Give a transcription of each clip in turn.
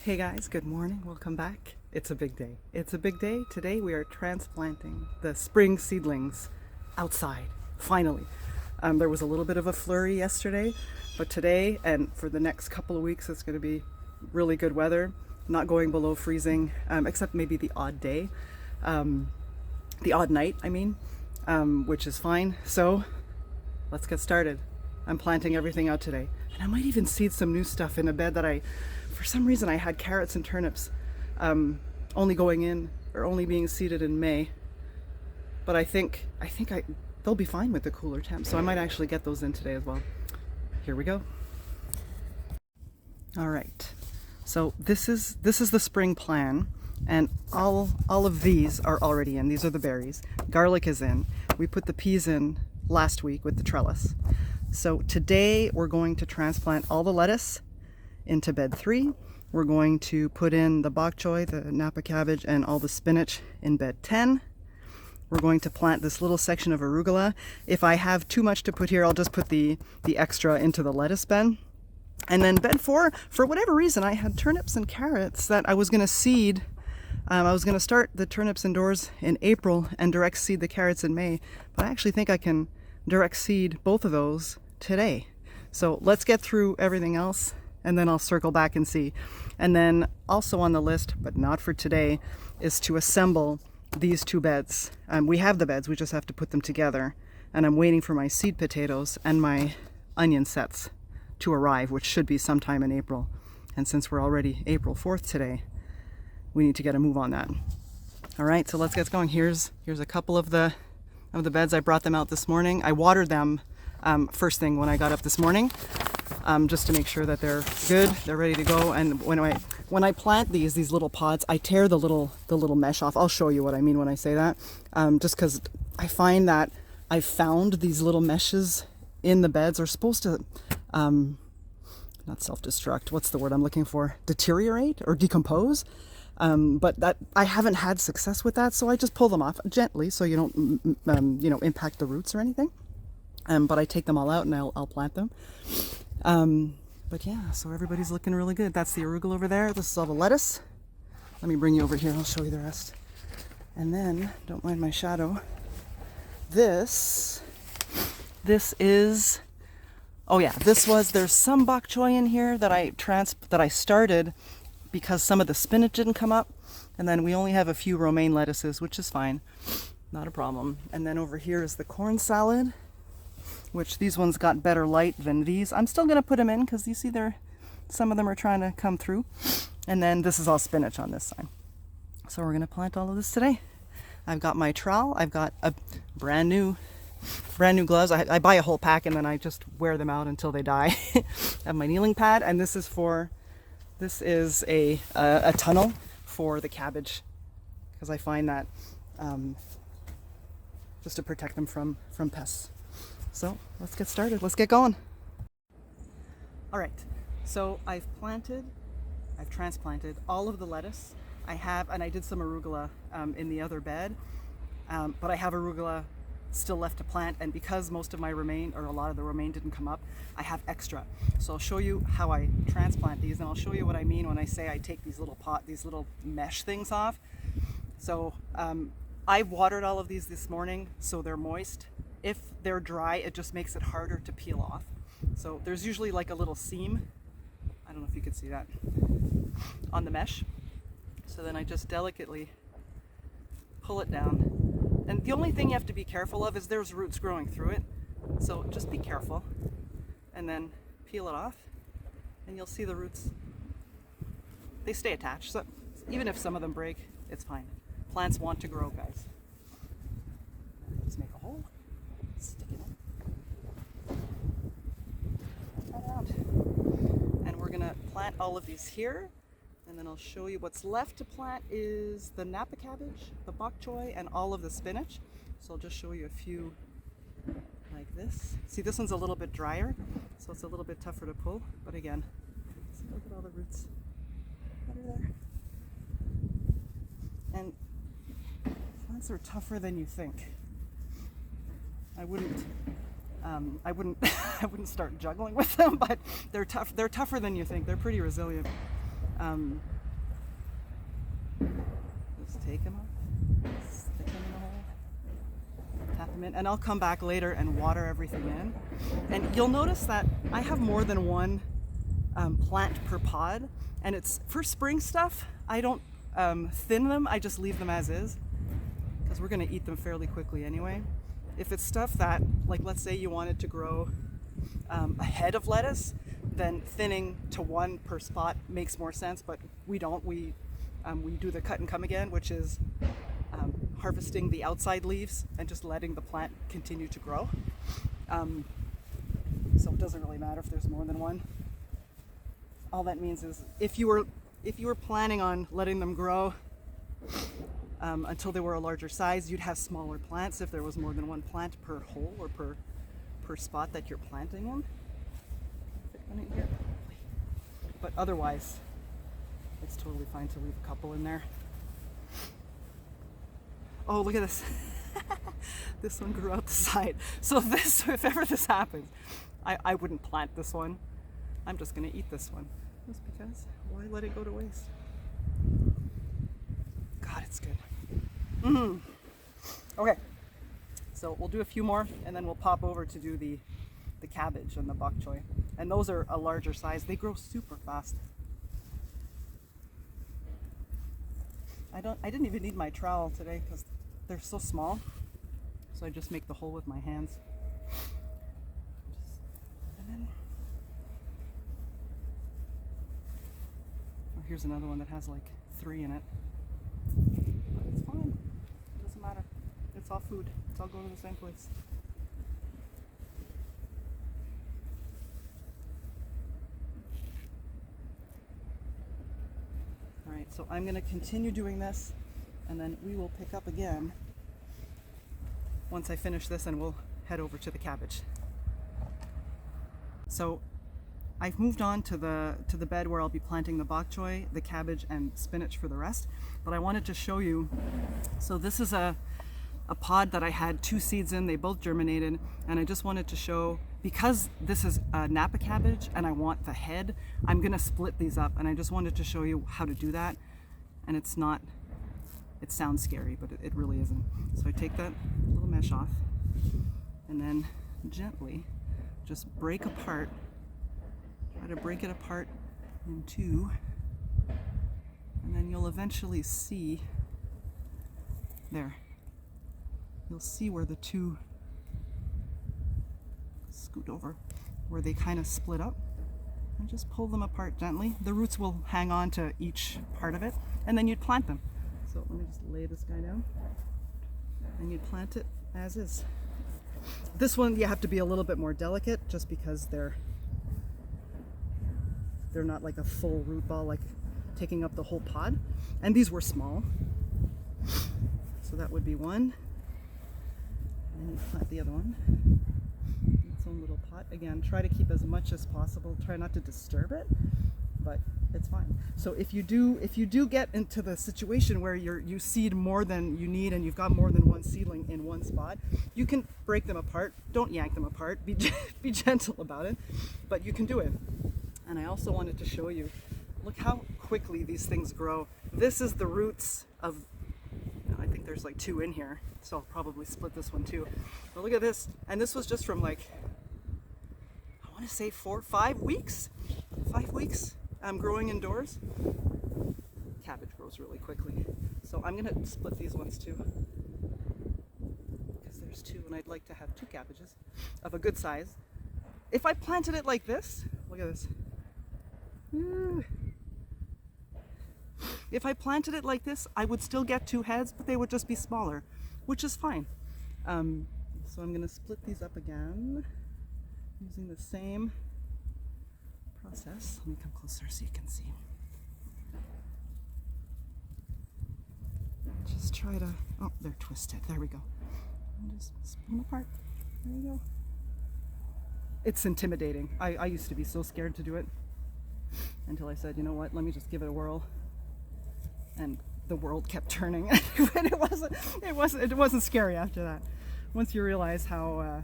Hey guys, good morning. Welcome back. It's a big day. It's a big day. Today we are transplanting the spring seedlings outside, finally. There was a little bit of a flurry yesterday, but today and for the next couple of weeks it's going to be really good weather, not going below freezing, except maybe the odd day, the odd night, which is fine. So let's get started. I'm planting everything out today. And I might even seed some new stuff in a bed that for some reason I had carrots and turnips only going in or only being seeded in May. But I think they'll be fine with the cooler temps. So I might actually get those in today as well. Here we go. All right. So this is the spring plan, and all of these are already in. These are the berries. Garlic is in. We put the peas in last week with the trellis. So today we're going to transplant all the lettuce into bed 3. We're going to put in the bok choy, the Napa cabbage, and all the spinach in bed 10. We're going to plant this little section of arugula. If I have too much to put here, I'll just put the extra into the lettuce bed. And then bed 4, for whatever reason, I had turnips and carrots that I was going to seed. I was going to start the turnips indoors in April and direct seed the carrots in May, but I actually think I can direct seed both of those today. So let's get through everything else and then I'll circle back and see. And then also on the list, but not for today, is to assemble these 2 beds. We have the beds, we just have to put them together. And I'm waiting for my seed potatoes and my onion sets to arrive, which should be sometime in April. And since we're already April 4th today, we need to get a move on that. All right, so let's get going. Here's a couple of the beds. I brought them out this morning. I watered them first thing when I got up this morning, just to make sure that they're good, they're ready to go. And when I plant these little pots, I tear the little mesh off. I'll show you what I mean when I say that, just because I find that I've found these little meshes in the beds are supposed to not self-destruct, what's the word I'm looking for, deteriorate or decompose. But that I haven't had success with that, so I just pull them off gently so you don't impact the roots or anything. But I take them all out and I'll plant them. But yeah, so everybody's looking really good. That's the arugula over there. This is all the lettuce. Let me bring you over here. I'll show you the rest. And then, don't mind my shadow. This is. Oh yeah, there's some bok choy in here that I started because some of the spinach didn't come up, and then we only have a few romaine lettuces, which is fine, not a problem. And then over here is the corn salad, which these ones got better light than these. I'm still gonna put them in because you see some of them are trying to come through. And then this is all spinach on this side. So we're gonna plant all of this today. I've got my trowel. I've got a brand new gloves. I buy a whole pack and then I just wear them out until they die. I have my kneeling pad, and this is a tunnel for the cabbage, because I find that just to protect them from pests. So let's get started. Let's get going. All right. So I've transplanted all of the lettuce. And I did some arugula in the other bed, but I have arugula still left to plant, and because most of my romaine, or a lot of the romaine, didn't come up, I have extra. So I'll show you how I transplant these, and I'll show you what I mean when I say I take these little mesh things off. So I watered all of these this morning so they're moist. If they're dry, it just makes it harder to peel off. So there's usually like a little seam, I don't know if you can see that, on the mesh. So then I just delicately pull it down. And the only thing you have to be careful of is there's roots growing through it. So just be careful. And then peel it off. And you'll see the roots. They stay attached. So even if some of them break, it's fine. Plants want to grow, guys. Just make a hole. Stick it in. Cut it out. And we're going to plant all of these here. And then I'll show you what's left to plant is the Napa cabbage, the bok choy, and all of the spinach. So I'll just show you a few like this. See, this one's a little bit drier, so it's a little bit tougher to pull. But again, see, look at all the roots that are there. And plants are tougher than you think. I wouldn't I wouldn't start juggling with them, but they're tough. They're tougher than you think. They're pretty resilient. just take them up, stick them in the hole, tap them in, and I'll come back later and water everything in. And you'll notice that I have more than one plant per pod, and it's for spring stuff. I don't thin them, I just leave them as is, because we're going to eat them fairly quickly anyway. If it's stuff that, like let's say you wanted to grow a head of lettuce, then thinning to one per spot makes more sense, but we don't. We do the cut and come again, which is harvesting the outside leaves and just letting the plant continue to grow. So it doesn't really matter if there's more than one. All that means is if you were planning on letting them grow until they were a larger size, you'd have smaller plants if there was more than one plant per hole or per spot that you're planting in. Fit one in here. But otherwise, it's totally fine to leave a couple in there. Oh, look at this. This one grew out the side. So if ever this happens, I wouldn't plant this one. I'm just gonna eat this one. Just because, why let it go to waste? God, it's good. Okay, so we'll do a few more and then we'll pop over to do the cabbage and the bok choy. And those are a larger size. They grow super fast. I didn't even need my trowel today because they're so small. So I just make the hole with my hands. And then, oh, here's another one that has like 3 in it. But it's fine. It doesn't matter. It's all food. It's all going to the same place. Alright, so I'm going to continue doing this and then we will pick up again once I finish this, and we'll head over to the cabbage. So I've moved on to the bed where I'll be planting the bok choy, the cabbage, and spinach for the rest. But I wanted to show you, so this is a pod that I had 2 seeds in. They both germinated, and I just wanted to show, because this is a Napa cabbage and I want the head, I'm gonna split these up, and I just wanted to show you how to do that. And it's not, it sounds scary, but it really isn't. So I take that little mesh off and then gently just break apart, try to break it apart in 2, and then you'll eventually see there. You'll see where the 2 scoot over, where they kind of split up, and just pull them apart gently. The roots will hang on to each part of it, and then you'd plant them. So let me just lay this guy down, and you'd plant it as is. This one you have to be a little bit more delicate, just because they're not like a full root ball, like taking up the whole pod. And these were small, so that would be one. And you plant the other one. Its own little pot. Again, try to keep as much as possible. Try not to disturb it, but it's fine. So if you do get into the situation where you seed more than you need and you've got more than one seedling in one spot, you can break them apart. Don't yank them apart. Be gentle about it, but you can do it. And I also wanted to show you, look how quickly these things grow. This is the roots of, I think there's like 2 in here, so I'll probably split this one too. But look at this, and this was just from like, I want to say 5 weeks. 5 weeks. I'm growing indoors. Cabbage grows really quickly. So I'm gonna split these ones too, because there's 2 and I'd like to have 2 cabbages of a good size. If I planted it like this, look at this. If I planted it like this, I would still get 2 heads, but they would just be smaller, which is fine. So I'm gonna split these up again using the same process. Let me come closer so you can see. Just try to, oh, they're twisted. There we go. And just split them apart. There you go. It's intimidating. I used to be so scared to do it until I said, you know what, let me just give it a whirl. And the world kept turning. And it wasn't scary after that. Once you realize how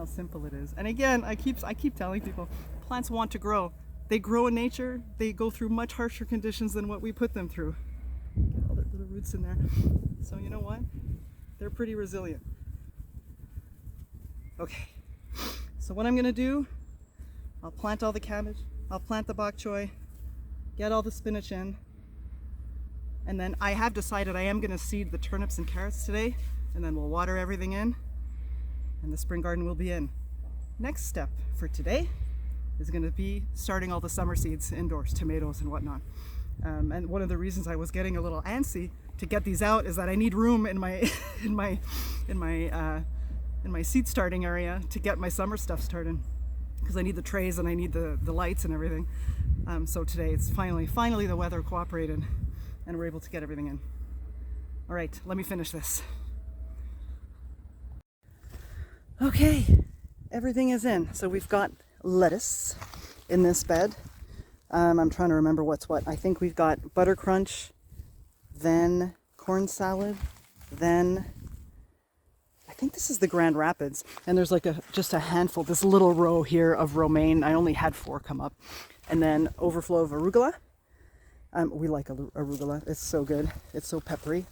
simple it is. And again, I keep telling people, plants want to grow. They grow in nature. They go through much harsher conditions than what we put them through. Get all their little roots roots in there. So you know what? They're pretty resilient. Okay, so what I'm gonna do, I'll plant all the cabbage, I'll plant the bok choy, get all the spinach in, and then I have decided I am gonna seed the turnips and carrots today, and then we'll water everything in, and the spring garden will be in. Next step for today is gonna be starting all the summer seeds indoors, tomatoes and whatnot. And one of the reasons I was getting a little antsy to get these out is that I need room in my in my seed starting area to get my summer stuff started, because I need the trays and I need the lights and everything. So today it's finally the weather cooperated and we're able to get everything in. All right, let me finish this. Okay, everything is in. So we've got lettuce in this bed. I'm trying to remember what's what. I think we've got butter crunch, then corn salad, then I think this is the Grand Rapids, and there's like just a handful, this little row here of romaine. I only had 4 come up, and then overflow of arugula. We like arugula, it's so good, it's so peppery.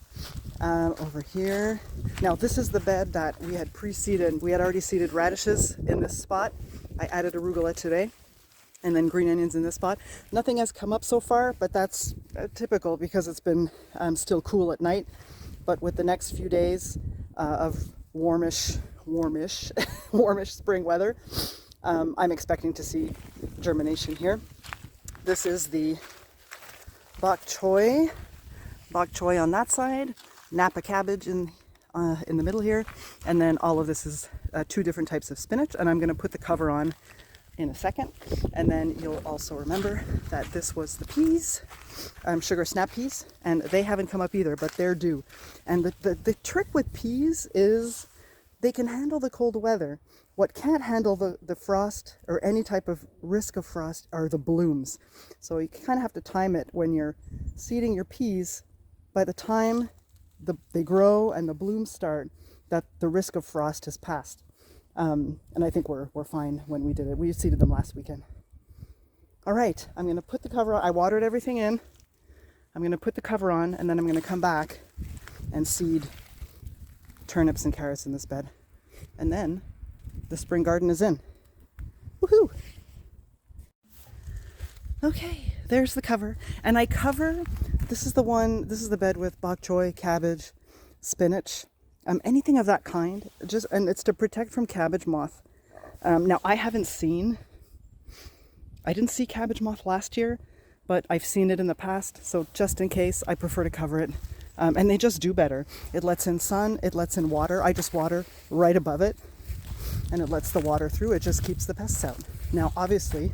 Over here, now this is the bed that we had pre-seeded. We had already seeded radishes in this spot. I added arugula today, and then green onions in this spot. Nothing has come up so far, but that's typical because it's been still cool at night. But with the next few days of warmish spring weather, I'm expecting to see germination here. This is the bok choy on that side, Napa cabbage in the middle here, and then all of this is 2 different types of spinach, and I'm going to put the cover on in a second. And then you'll also remember that this was the peas, sugar snap peas, and they haven't come up either, but they're due. And the trick with peas is they can handle the cold weather. What can't handle the frost or any type of risk of frost are the blooms. So you kind of have to time it when you're seeding your peas. By the time they grow and the blooms start, that the risk of frost has passed. And I think we're fine when we did it. We seeded them last weekend. All right, I'm going to put the cover on. I watered everything in. I'm going to put the cover on, and then I'm going to come back and seed turnips and carrots in this bed. And then the spring garden is in. Woohoo! Okay, there's the cover. And I cover, this is the bed with bok choy, cabbage, spinach, anything of that kind, and it's to protect from cabbage moth. Now I didn't see cabbage moth last year, but I've seen it in the past, so just in case, I prefer to cover it. And they just do better. It lets in sun, it lets in water. I just water right above it, and it lets the water through. It just keeps the pests out. Now obviously,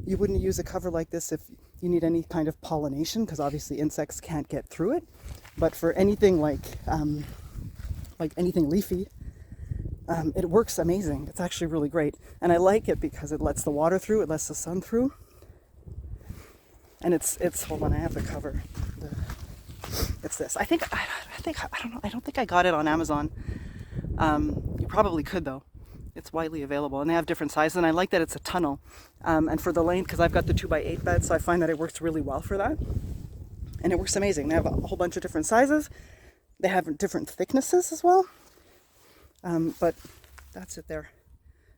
you wouldn't use a cover like this if you need any kind of pollination, because obviously insects can't get through it. But for anything like anything leafy, it works amazing. It's actually really great. And I like it because it lets the water through, it lets the sun through. And it's hold on, I have the cover. It's this. I don't think I got it on Amazon. You probably could though. It's widely available, and they have different sizes, and I like that it's a tunnel. And for the length, because I've got the 2x8 bed, so I find that it works really well for that. And it works amazing. They have a whole bunch of different sizes. They have different thicknesses as well. But that's it there,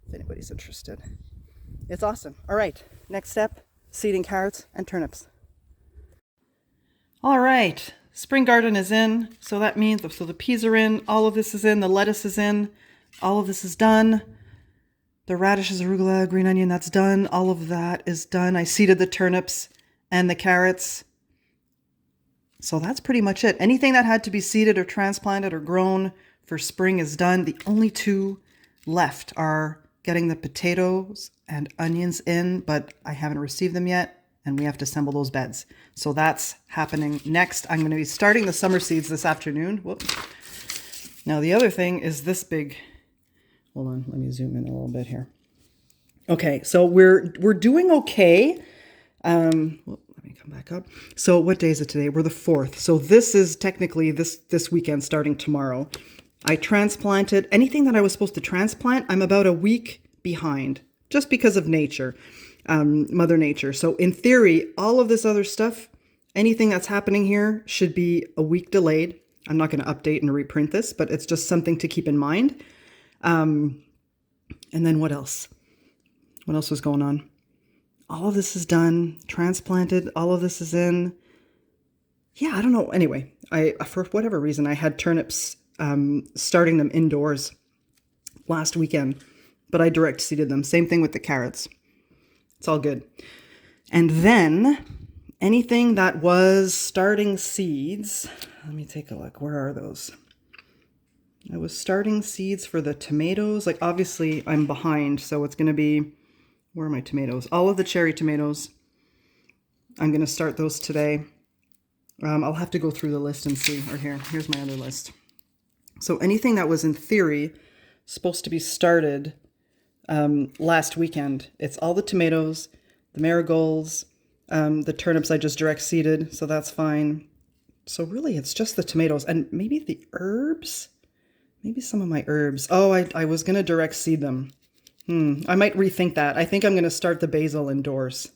if anybody's interested. It's awesome. All right, next step, seeding carrots and turnips. All right, spring garden is in. So that means, so the peas are in, all of this is in, the lettuce is in, all of this is done. The radishes, arugula, green onion, that's done. All of that is done. I seeded the turnips and the carrots. So that's pretty much it. Anything that had to be seeded or transplanted or grown for spring is done. The only 2 left are getting the potatoes and onions in, but I haven't received them yet, and we have to assemble those beds. So that's happening next. I'm going to be starting the summer seeds this afternoon. Whoops. Now the other thing is this big, hold on, let me zoom in a little bit here. Okay, so we're doing okay. Let me come back up. So what day is it today? We're the 4th. So this is technically this weekend starting tomorrow. I transplanted anything that I was supposed to transplant. I'm about a week behind just because of nature, Mother Nature. So in theory, all of this other stuff Anything that's happening here should be a week delayed. I'm not going to update and reprint this, but it's just something to keep in mind. And then what else? What else was going on? All of this is done, transplanted. All of this is in. Yeah, I don't know. Anyway, for whatever reason, I had turnips starting them indoors last weekend, but I direct seeded them. Same thing with the carrots. It's all good. And then anything that was starting seeds, let me take a look. Where are those? I was starting seeds for the tomatoes. Like, obviously I'm behind, so it's going to be, where are my tomatoes? All of the cherry tomatoes. I'm going to start those today. I'll have to go through the list and see. Or here's my other list. So anything that was in theory supposed to be started last weekend, it's all the tomatoes, the marigolds, the turnips I just direct seeded, so that's fine. So really it's just the tomatoes and maybe the herbs. Maybe some of my herbs. Oh, I was going to direct seed them. I might rethink that. I think I'm going to start the basil indoors.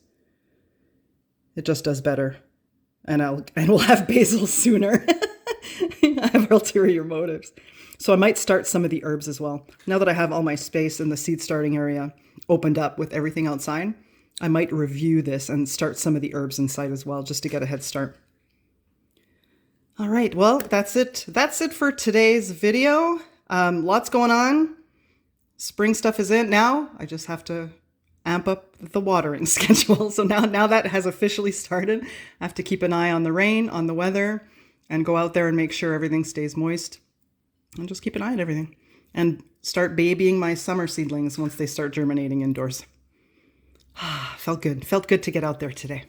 It just does better. And we'll have basil sooner. I have ulterior motives. So I might start some of the herbs as well. Now that I have all my space in the seed starting area opened up with everything outside, I might review this and start some of the herbs inside as well, just to get a head start. All right, well, that's it. That's it for today's video. Lots going on. Spring stuff is in now. I just have to amp up the watering schedule. So now that has officially started, I have to keep an eye on the rain, on the weather, and go out there and make sure everything stays moist. And just keep an eye on everything. And start babying my summer seedlings once they start germinating indoors. Felt good. Felt good to get out there today.